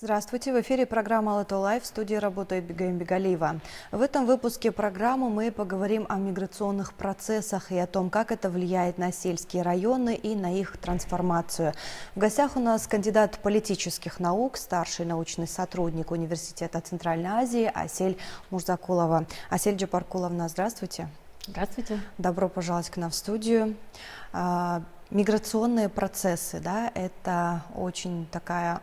Здравствуйте, в эфире программа «Алатау Лайв», в студии работает Бигайм Бигалиева. В этом выпуске программы мы поговорим о миграционных процессах и о том, как это влияет на сельские районы и на их трансформацию. В гостях у нас кандидат политических наук, старший научный сотрудник Университета Центральной Азии Асель Мурзакулова. Асель Джапаркуловна, здравствуйте. Здравствуйте. Добро пожаловать к нам в студию. Миграционные процессы, да, это очень такой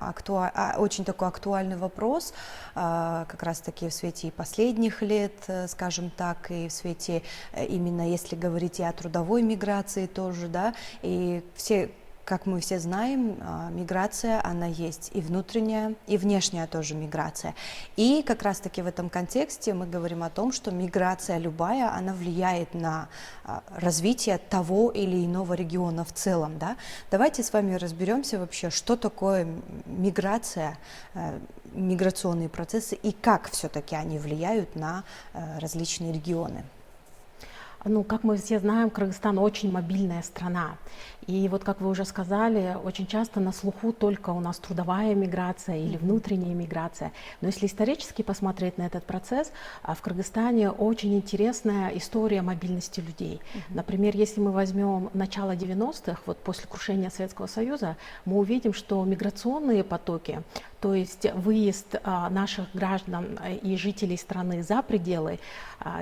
актуальный вопрос, как раз-таки в свете и последних лет, скажем так, и в свете именно, если говорить и о трудовой миграции тоже, да, и все. Как мы все знаем, миграция, она есть и внутренняя, и внешняя тоже миграция. И как раз-таки в этом контексте мы говорим о том, что миграция любая, она влияет на развитие того или иного региона в целом. Да? Давайте с вами разберемся вообще, что такое миграция, миграционные процессы и как все-таки они влияют на различные регионы. Ну, как мы все знаем, Кыргызстан очень мобильная страна. И вот, как вы уже сказали, очень часто на слуху только у нас трудовая миграция или внутренняя миграция. Но если исторически посмотреть на этот процесс, в Кыргызстане очень интересная история мобильности людей. Например, если мы возьмем начало 90-х, вот после крушения Советского Союза, мы увидим, что миграционные потоки, то есть выезд наших граждан и жителей страны за пределы,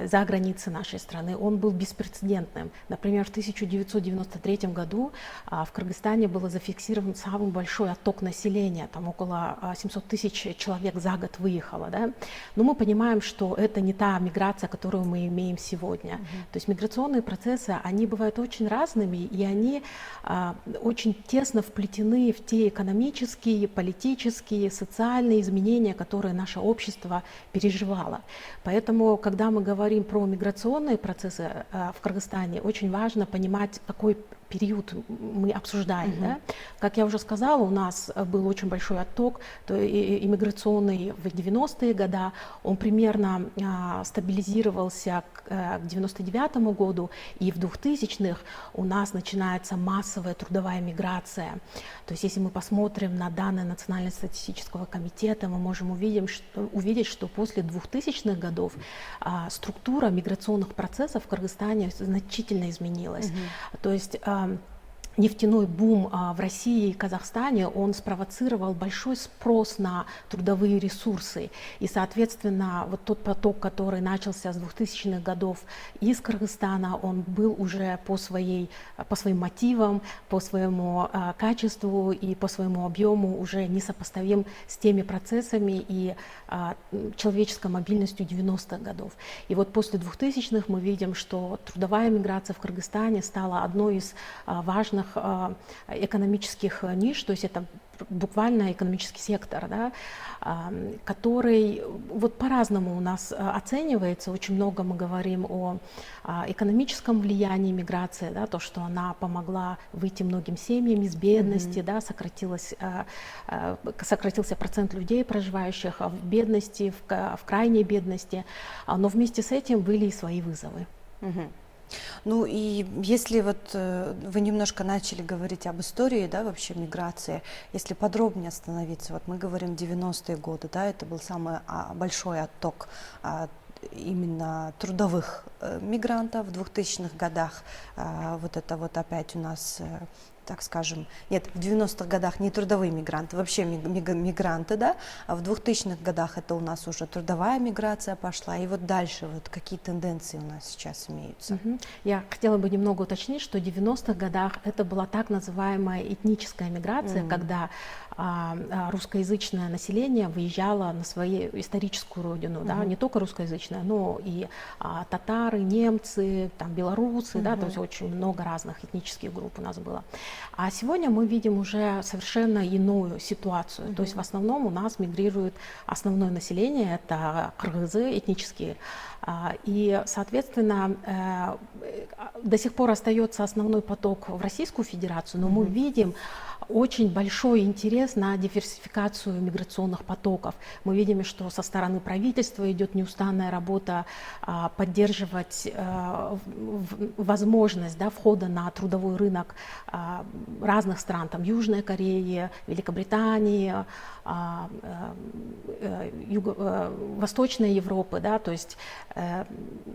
за границы нашей страны, он был беспрецедентным. Например, в 1993 году в Кыргызстане было зафиксирован самый большой отток населения, там около 700 тысяч человек за год выехало. Да? Но мы понимаем, что это не та миграция, которую мы имеем сегодня. То есть миграционные процессы, они бывают очень разными, и они очень тесно вплетены в те экономические, политические, социальные изменения, которые наше общество переживало. Поэтому, когда мы говорим про миграционные процессы в Кыргызстане, очень важно понимать, какой период мы обсуждаем. Да? Как я уже сказала, у нас был очень большой отток иммиграционный в 90-е годы. Он примерно стабилизировался к 1999 году, и в 2000-х у нас начинается массовая трудовая миграция. То есть если мы посмотрим на данные Национального статистического комитета, мы можем увидеть, что после 2000-х годов структура миграционных процессов в Кыргызстане значительно изменилась. То есть нефтяной бум в России и Казахстане, он спровоцировал большой спрос на трудовые ресурсы. И, соответственно, вот тот поток, который начался с 2000-х годов из Кыргызстана, он был уже по своим мотивам, по своему качеству и по своему объему уже несопоставим с теми процессами и человеческой мобильностью 90-х годов. И вот после 2000-х мы видим, что трудовая миграция в Кыргызстане стала одной из важных экономических ниш, то есть это буквально экономический сектор, да, который вот по-разному у нас оценивается. Очень много мы говорим о экономическом влиянии миграции, да, то, что она помогла выйти многим семьям из бедности, да, сократился процент людей, проживающих в бедности, в крайней бедности, но вместе с этим были и свои вызовы. Ну и если вот вы немножко начали говорить об истории, да, вообще миграции, если подробнее остановиться, вот мы говорим 90-е годы, да, это был самый большой отток именно трудовых мигрантов в 2000-х годах, вот это вот опять у нас, так скажем, нет, в 90-х годах не трудовые мигранты, вообще мигранты, да, а в 2000-х годах это у нас уже трудовая миграция пошла, и вот дальше вот какие тенденции у нас сейчас имеются? Я хотела бы немного уточнить, что в 90-х годах это была так называемая этническая миграция, когда русскоязычное население выезжало на свою историческую родину, да, не только русскоязычное, но и татары, немцы, там, белорусы, да, то есть очень много разных этнических групп у нас было. А сегодня мы видим уже совершенно иную ситуацию. То есть в основном у нас мигрирует основное население, это кыргызы этнические. И, соответственно, до сих пор остается основной поток в Российскую Федерацию, но мы видим очень большой интерес на диверсификацию миграционных потоков. Мы видим, что со стороны правительства идет неустанная работа поддерживать возможность, да, входа на трудовой рынок разных стран, там Южной Кореи, Великобритании, Восточной Европы, да, то есть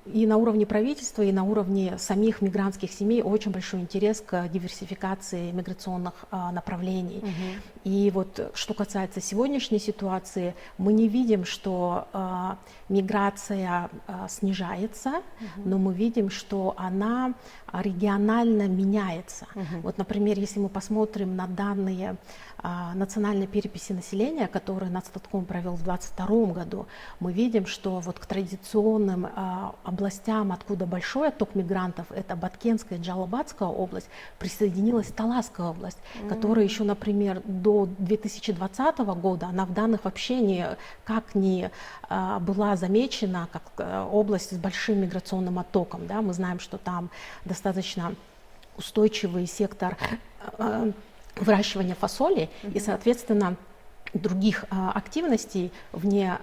и на уровне правительства, и на уровне самих мигрантских семей очень большой интерес к диверсификации миграционных направлений. И вот что касается сегодняшней ситуации, мы не видим, что миграция снижается, но мы видим, что она регионально меняется. Вот, например, если мы посмотрим на данные национальной переписи населения, которые Нацстатком провел в 2022 году, мы видим, что вот к традиционным областям, откуда большой отток мигрантов, это Баткенская и Джалабадская область, присоединилась Таласская область, которая еще, например, до 2020 года, она в данных вообще никак не была замечена как область с большим миграционным оттоком. Да? Мы знаем, что там достаточно устойчивый сектор выращивания фасоли и, соответственно, других активностей вне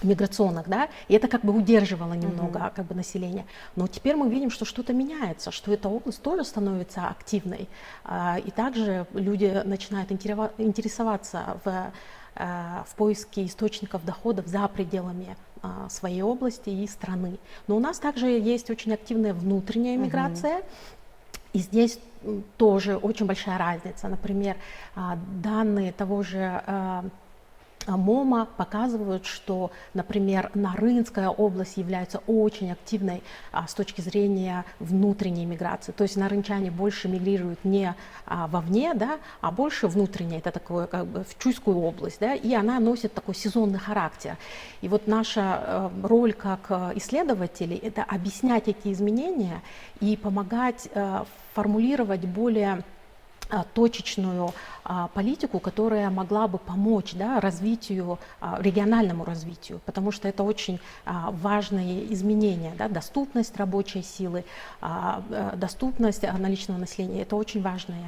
миграционных, да, и это как бы удерживало немного как бы население. Но теперь мы видим, что что-то меняется, что эта область тоже становится активной, и также люди начинают интересоваться в поиске источников доходов за пределами своей области и страны. Но у нас также есть очень активная внутренняя миграция. И здесь тоже очень большая разница. Например, данные того же МОМА показывают, что, например, Нарынская область является очень активной с точки зрения внутренней миграции. То есть нарынчане больше мигрируют не вовне, да, а больше внутренне, это такое как бы в Чуйскую область, да, и она носит такой сезонный характер. И вот наша роль как исследователей — это объяснять эти изменения и помогать формулировать более точечную политику, которая могла бы помочь, да, развитию, региональному развитию, потому что это очень важные изменения, да, доступность рабочей силы, доступность наличного населения, это очень важные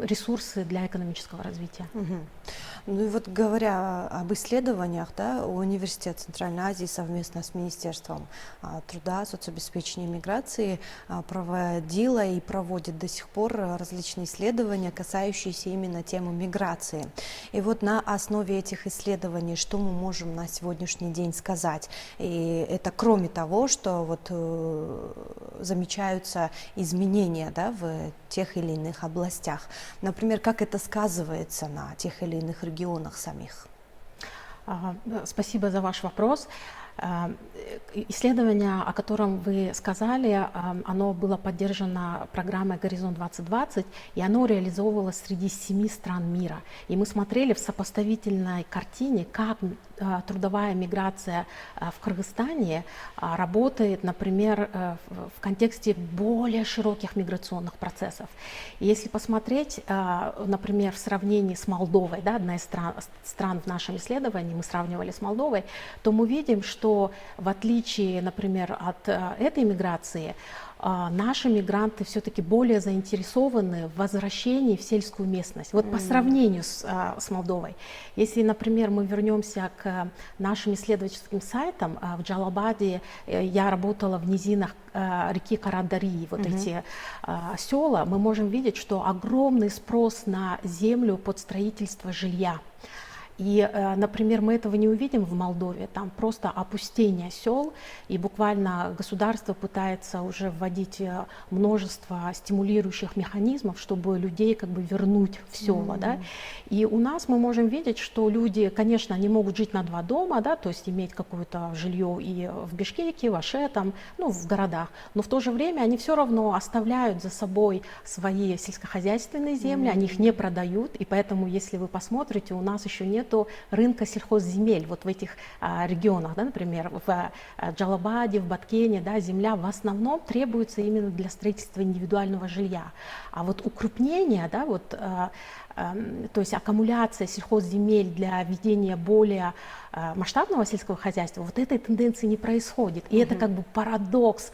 ресурсы для экономического развития. Ну и вот говоря об исследованиях, да, Университет Центральной Азии совместно с Министерством труда, соцобеспечения и миграции проводила и проводит до сих пор различные исследования, касающиеся именно темы миграции. И вот на основе этих исследований, что мы можем на сегодняшний день сказать? И это кроме того, что вот замечаются изменения, да, в тех или иных областях. Например, как это сказывается на тех или иных регионах самих? Спасибо за ваш вопрос. Исследование, о котором вы сказали, оно было поддержано программой «Горизонт 2020», и оно реализовывалось среди 7 стран мира. И мы смотрели в сопоставительной картине, как трудовая миграция в Кыргызстане работает, например, в контексте более широких миграционных процессов. И если посмотреть, например, в сравнении с Молдовой, да, одна из стран в нашем исследовании, мы сравнивали с Молдовой, то мы видим, что в отличие, например, от этой миграции, наши мигранты все-таки более заинтересованы в возвращении в сельскую местность. Вот по сравнению с Молдовой. Если, например, мы вернемся к нашим исследовательским сайтам, в Джалабаде я работала в низинах реки Карадари, вот эти села, мы можем видеть, что огромный спрос на землю под строительство жилья. И, например, мы этого не увидим в Молдове, там просто опустение сел, и буквально государство пытается уже вводить множество стимулирующих механизмов, чтобы людей как бы вернуть в села, да. И у нас мы можем видеть, что люди, конечно, они могут жить на 2 дома, да, то есть иметь какое-то жилье и в Бишкеке, в Аше, там, ну, в городах, но в то же время они все равно оставляют за собой свои сельскохозяйственные земли, они их не продают, и поэтому, если вы посмотрите, у нас еще нет рынка сельхозземель вот в этих регионах, да, например, в Джалабаде, в Баткене, да, земля в основном требуется именно для строительства индивидуального жилья. А вот укрупнение, да, вот то есть аккумуляция сельхозземель для ведения более масштабного сельского хозяйства, вот этой тенденции не происходит. И это как бы парадокс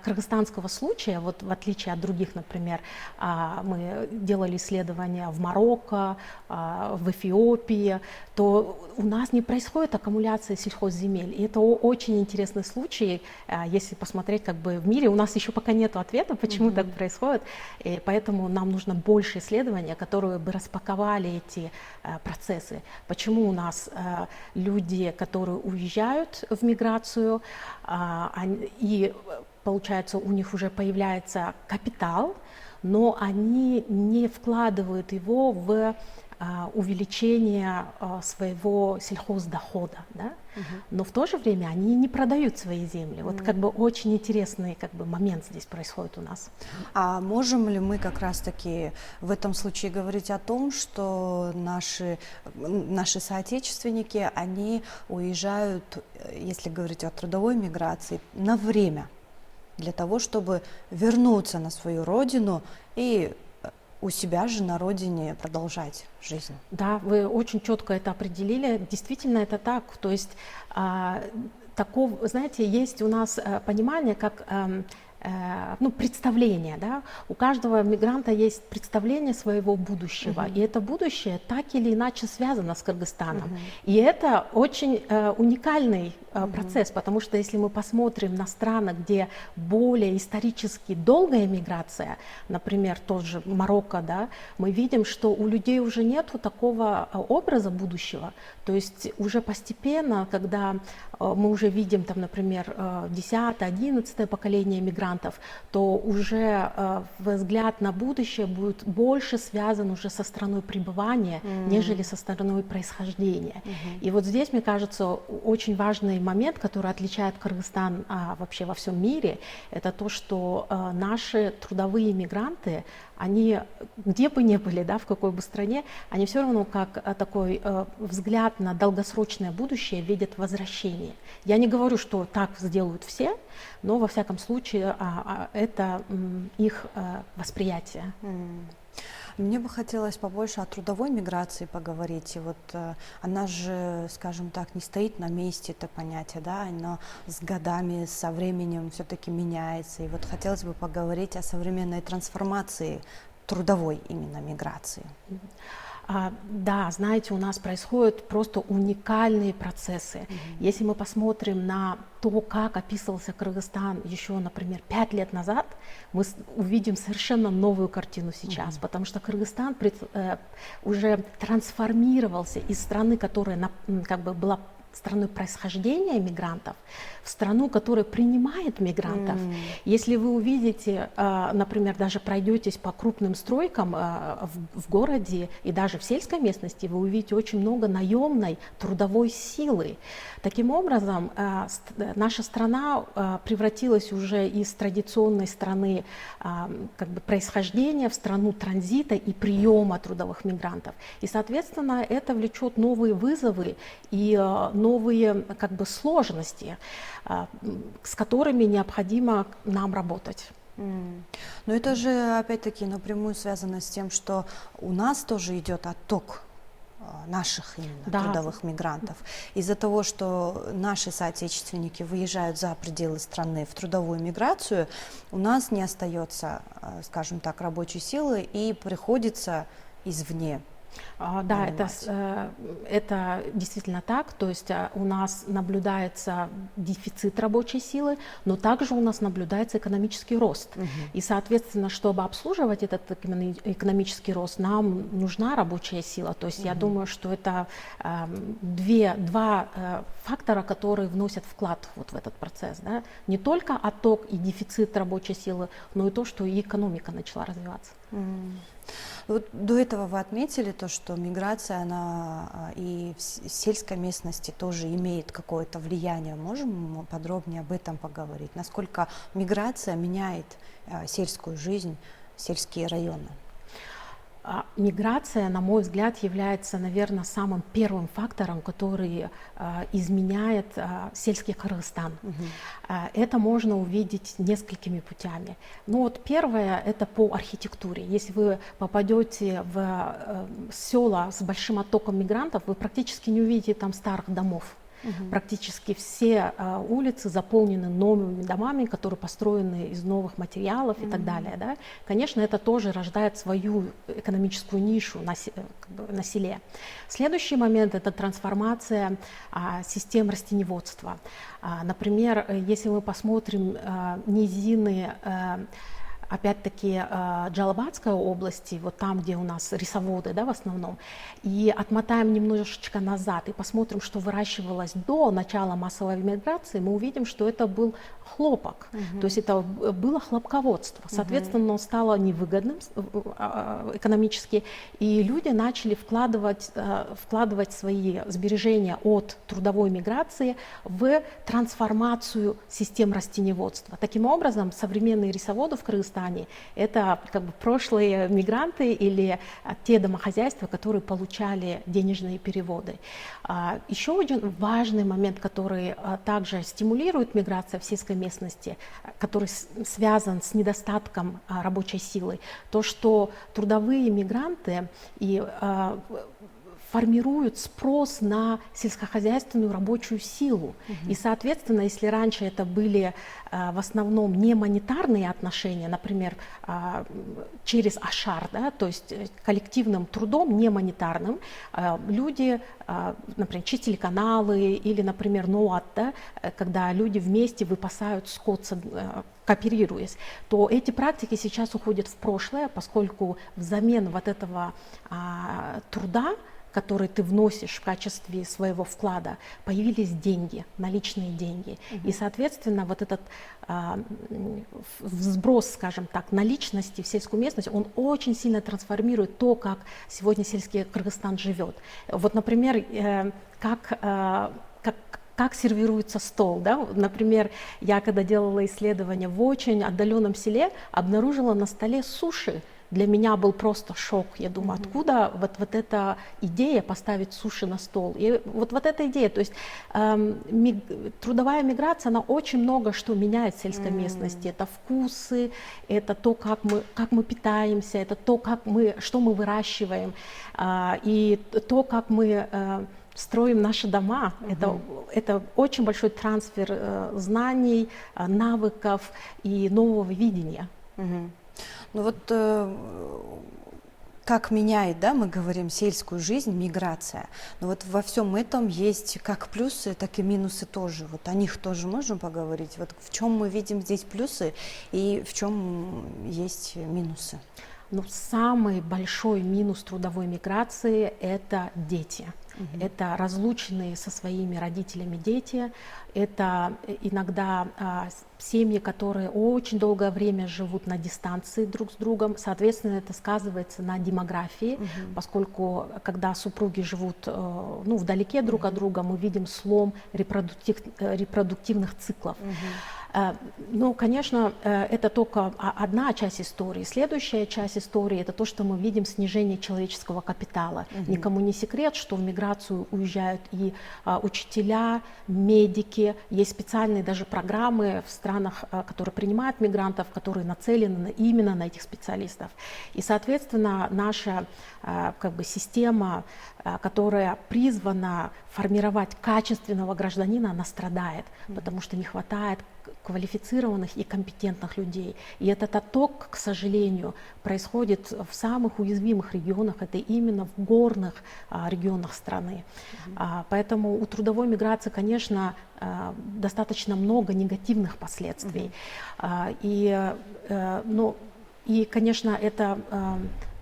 кыргызстанского случая, вот в отличие от других, например, мы делали исследования в Марокко, в Эфиопии, то у нас не происходит аккумуляция сельхозземель. И это очень интересный случай, если посмотреть как бы в мире. У нас еще пока нет ответа, почему так происходит, и поэтому нам нужно больше исследования, которые бы распаковали эти процессы. Почему у нас люди, которые уезжают в миграцию, и получается у них уже появляется капитал, но они не вкладывают его в увеличение своего сельхоздохода, да? Но в то же время они не продают свои земли. Вот как бы очень интересный как бы момент здесь происходит у нас. А можем ли мы как раз-таки в этом случае говорить о том, что наши соотечественники, они уезжают, если говорить о трудовой миграции, на время, для того, чтобы вернуться на свою родину и у себя же на родине продолжать жизнь? Да, вы очень четко это определили. Действительно, это так. То есть, знаете, есть у нас понимание, как представление, да? У каждого мигранта есть представление своего будущего, и это будущее так или иначе связано с Кыргызстаном. И это очень уникальный процесс, потому что если мы посмотрим на страны, где более исторически долгая миграция, например, тот же Марокко, да, мы видим, что у людей уже нету такого образа будущего. То есть уже постепенно, когда мы уже видим, там, например, 10-11 поколение мигрантов, то уже взгляд на будущее будет больше связан уже со страной пребывания, нежели со страной происхождения. И вот здесь, мне кажется, очень важный момент, который отличает Кыргызстан вообще во всем мире, это то, что наши трудовые мигранты, они, где бы ни были, да, в какой бы стране, они все равно как такой взгляд на долгосрочное будущее видят возвращение. Я не говорю, что так сделают все, но во всяком случае это их восприятие. Мне бы хотелось побольше о трудовой миграции поговорить. И вот она же, скажем так, не стоит на месте, это понятие, да, оно с годами, со временем все-таки меняется. И вот хотелось бы поговорить о современной трансформации трудовой именно миграции. Да, знаете, у нас происходят просто уникальные процессы. Если мы посмотрим на то, как описывался Кыргызстан еще, например, 5 лет назад, мы увидим совершенно новую картину сейчас, потому что Кыргызстан уже трансформировался из страны, которая как бы была страной происхождения мигрантов, в страну, которая принимает мигрантов. Если вы увидите, например, даже пройдетесь по крупным стройкам в городе и даже в сельской местности, вы увидите очень много наемной трудовой силы. Таким образом, наша страна превратилась уже из традиционной страны как бы происхождения в страну транзита и приема трудовых мигрантов. И, соответственно, это влечет новые вызовы и новые как бы сложности, с которыми необходимо нам работать. Но это же опять-таки напрямую связано с тем, что у нас тоже идет отток наших именно трудовых мигрантов. Из-за того, что наши соотечественники выезжают за пределы страны в трудовую миграцию, у нас не остается, скажем так, рабочей силы и приходится извне. Да, это действительно так, то есть у нас наблюдается дефицит рабочей силы, но также у нас наблюдается экономический рост. И, соответственно, чтобы обслуживать этот экономический рост, нам нужна рабочая сила. То есть я думаю, что это два фактора, которые вносят вклад вот в этот процесс. Да? Не только отток и дефицит рабочей силы, но и то, что и экономика начала развиваться. Вот до этого вы отметили то, что миграция, она и в сельской местности тоже имеет какое-то влияние. Можем подробнее об этом поговорить? Насколько миграция меняет сельскую жизнь, сельские районы? Миграция, на мой взгляд, является, наверное, самым первым фактором, который изменяет сельский Кыргызстан. Это можно увидеть несколькими путями. Ну вот первое — это по архитектуре. Если вы попадете в села с большим оттоком мигрантов, вы практически не увидите там старых домов. Практически все улицы заполнены новыми домами, которые построены из новых материалов и так далее. Да? Конечно, это тоже рождает свою экономическую нишу на селе. Следующий момент — это трансформация систем растениеводства. Например, если мы посмотрим низины, опять-таки, Джалабадской области, вот там, где у нас рисоводы, да, в основном, и отмотаем немножечко назад и посмотрим, что выращивалось до начала массовой миграции, мы увидим, что это был хлопок, то есть это было хлопководство. Соответственно, оно стало невыгодным экономически, и люди начали вкладывать свои сбережения от трудовой миграции в трансформацию систем растениеводства. Таким образом, современные рисоводы в Кыргызстане — это как бы прошлые мигранты или те домохозяйства, которые получали денежные переводы. Еще один важный момент, который также стимулирует миграцию в сельской местности, который связан с недостатком рабочей силы, то, что трудовые мигранты формируют спрос на сельскохозяйственную рабочую силу. И, соответственно, если раньше это были в основном не монетарные отношения, например, через ашар, да, то есть коллективным трудом, не монетарным, люди, например, чистили каналы или, например, ноат, да, когда люди вместе выпасают скот, кооперируясь, то эти практики сейчас уходят в прошлое, поскольку взамен вот этого труда, который ты вносишь в качестве своего вклада, появились деньги, наличные деньги. И, соответственно, вот этот взброс, скажем так, наличности в сельскую местность, он очень сильно трансформирует то, как сегодня сельский Кыргызстан живет. Вот, например, как сервируется стол. Да? Например, я когда делала исследование в очень отдаленном селе, обнаружила на столе суши. Для меня был просто шок. Я думаю, откуда вот эта идея поставить суши на стол? И вот эта идея, то есть трудовая миграция, она очень много что меняет в сельской местности. Это вкусы, это то, как мы питаемся, это то, что мы выращиваем, и то, как мы строим наши дома. Это очень большой трансфер знаний, навыков и нового видения. Ну вот как меняет, да, мы говорим, сельскую жизнь миграция. Но вот во всем этом есть как плюсы, так и минусы тоже. Вот о них тоже можем поговорить. Вот в чем мы видим здесь плюсы и в чем есть минусы? Ну, самый большой минус трудовой миграции — это дети. Это разлученные со своими родителями дети, это иногда семьи, которые очень долгое время живут на дистанции друг с другом, соответственно, это сказывается на демографии, поскольку когда супруги живут вдалеке друг от друга, мы видим слом репродуктивных циклов. Ну, конечно, это только одна часть истории. Следующая часть истории — это то, что мы видим снижение человеческого капитала. Никому не секрет, что в миграцию уезжают и учителя, медики. Есть специальные даже программы в странах, которые принимают мигрантов, которые нацелены именно на этих специалистов. И, соответственно, наша система, которая призвана формировать качественного гражданина, она страдает, потому что не хватает квалифицированных и компетентных людей. И этот отток, к сожалению, происходит в самых уязвимых регионах, это именно в горных регионах страны. Поэтому у трудовой миграции, конечно, достаточно много негативных последствий. И, конечно, это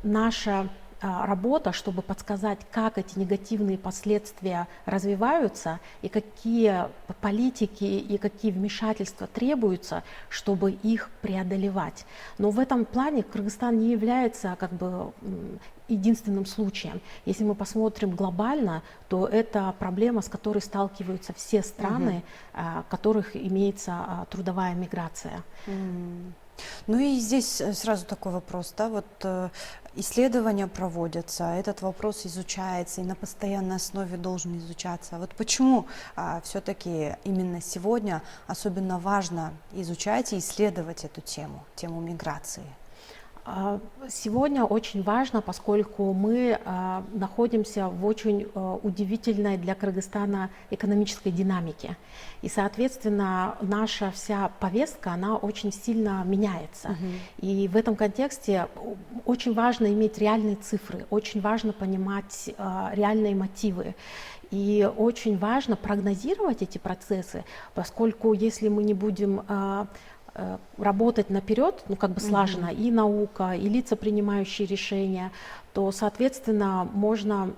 наша работа, чтобы подсказать, как эти негативные последствия развиваются и какие политики и какие вмешательства требуются, чтобы их преодолевать. Но в этом плане Кыргызстан не является единственным случаем. Если мы посмотрим глобально, то это проблема, с которой сталкиваются все страны, в которых имеется трудовая миграция. Ну и здесь сразу такой вопрос, да, вот исследования проводятся, этот вопрос изучается и на постоянной основе должен изучаться. Вот почему все-таки именно сегодня особенно важно изучать и исследовать эту тему миграции? Сегодня очень важно, поскольку мы находимся в очень удивительной для Кыргызстана экономической динамике. И, соответственно, наша вся повестка, она очень сильно меняется. И в этом контексте очень важно иметь реальные цифры, очень важно понимать реальные мотивы. И очень важно прогнозировать эти процессы, поскольку если мы не будем работать наперед, ну как бы слаженно, и наука, и лица, принимающие решения, то, соответственно, можно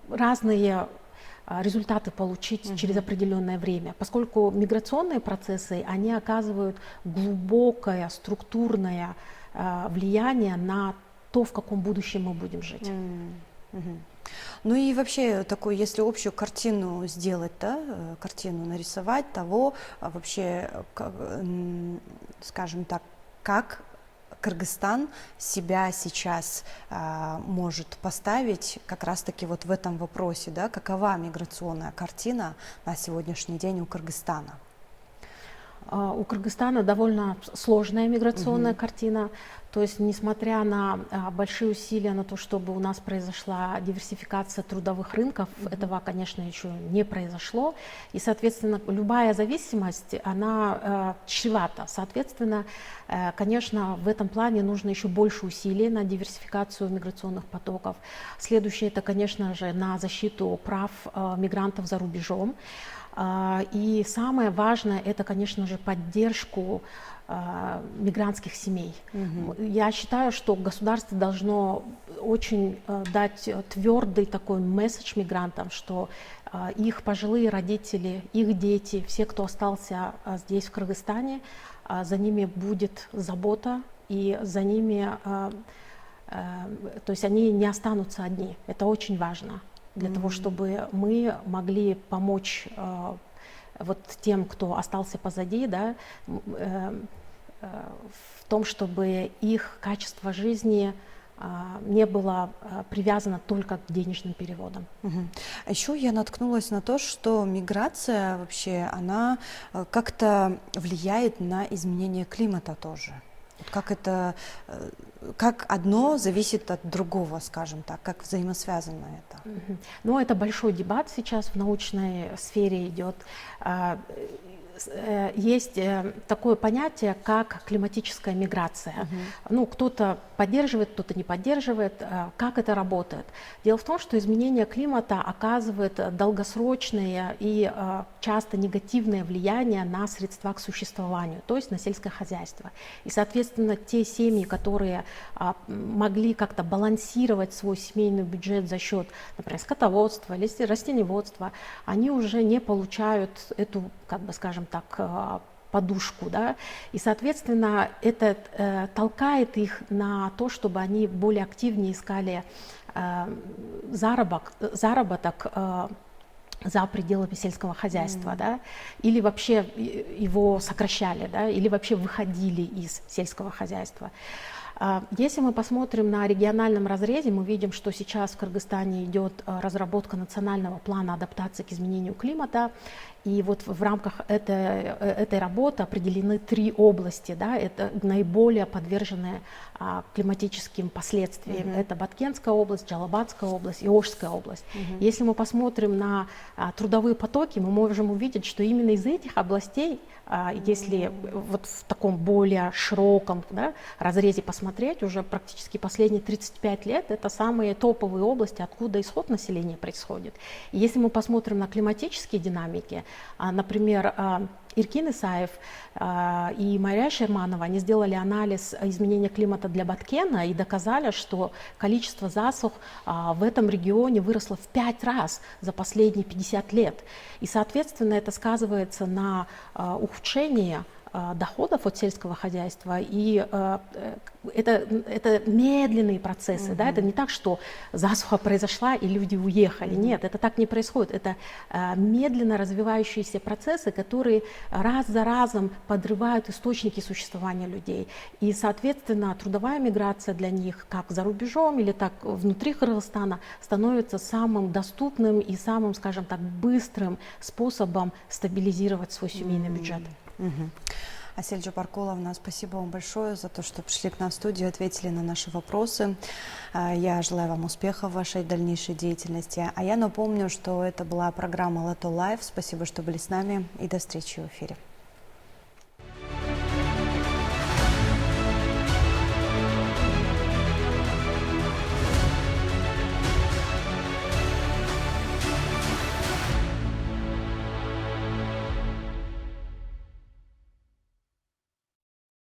разные результаты получить через определенное время, поскольку миграционные процессы, они оказывают глубокое структурное влияние на то, в каком будущем мы будем жить. Ну и вообще такую, если общую картину сделать, да, картину нарисовать того, вообще, скажем так, как Кыргызстан себя сейчас может поставить как раз-таки вот в этом вопросе, да, какова миграционная картина на сегодняшний день у Кыргызстана? У Кыргызстана довольно сложная миграционная картина, то есть несмотря на большие усилия на то, чтобы у нас произошла диверсификация трудовых рынков, этого, конечно, еще не произошло, и, соответственно, любая зависимость, она чревата. Соответственно, конечно, в этом плане нужно еще больше усилий на диверсификацию миграционных потоков. Следующее, это, конечно же, на защиту прав мигрантов за рубежом. И самое важное, это, конечно же, поддержку мигрантских семей. Я считаю, что государство должно очень дать твердый такой месседж мигрантам, что их пожилые родители, их дети, все, кто остался здесь, в Кыргызстане, за ними будет забота, и за ними, то есть они не останутся одни. Это очень важно для того, чтобы мы могли помочь вот тем, кто остался позади, да, в том, чтобы их качество жизни не было привязано только к денежным переводам. А еще я наткнулась на то, что миграция вообще, она как-то влияет на изменение климата тоже. Как одно зависит от другого, скажем так, как взаимосвязано это? Ну, это большой дебат сейчас в научной сфере идет. Есть такое понятие, как климатическая миграция. Ну, кто-то поддерживает, кто-то не поддерживает. Как это работает? Дело в том, что изменение климата оказывает долгосрочное и часто негативное влияние на средства к существованию, то есть на сельское хозяйство. И, соответственно, те семьи, которые могли как-то балансировать свой семейный бюджет за счет, например, скотоводства или растениеводства, они уже не получают эту, как бы, скажем так, подушку, да, и, соответственно, это толкает их на то, чтобы они более активнее искали заработок за пределами сельского хозяйства, да, или вообще его сокращали, да, или вообще выходили из сельского хозяйства. Если мы посмотрим на региональном разрезе, мы видим, что сейчас в Кыргызстане идет разработка национального плана адаптации к изменению климата. И вот в рамках этой работы определены 3 области, да, это наиболее подверженные климатическим последствиям. Это Баткенская область, Джалабадская область и Ошская область. Если мы посмотрим на трудовые потоки, мы можем увидеть, что именно из этих областей, если вот в таком более широком, да, разрезе посмотреть, уже практически последние 35 лет это самые топовые области, откуда исход населения происходит. И если мы посмотрим на климатические динамики, например, Иркин Исаев и Мария Шерманова, они сделали анализ изменения климата для Баткена и доказали, что количество засух в этом регионе выросло в 5 раз за последние 50 лет. И, соответственно, это сказывается на ухудшении доходов от сельского хозяйства, и это медленные процессы, да, это не так, что засуха произошла и люди уехали, нет, это так не происходит, это медленно развивающиеся процессы, которые раз за разом подрывают источники существования людей, и, соответственно, трудовая миграция для них, как за рубежом или так внутри Кыргызстана, становится самым доступным и самым, скажем так, быстрым способом стабилизировать свой семейный бюджет. Асель Джапаркуловна, спасибо вам большое за то, что пришли к нам в студию, ответили на наши вопросы. Я желаю вам успехов в вашей дальнейшей деятельности. А я напомню, что это была программа Лото Лайв. Спасибо, что были с нами, и до встречи в эфире.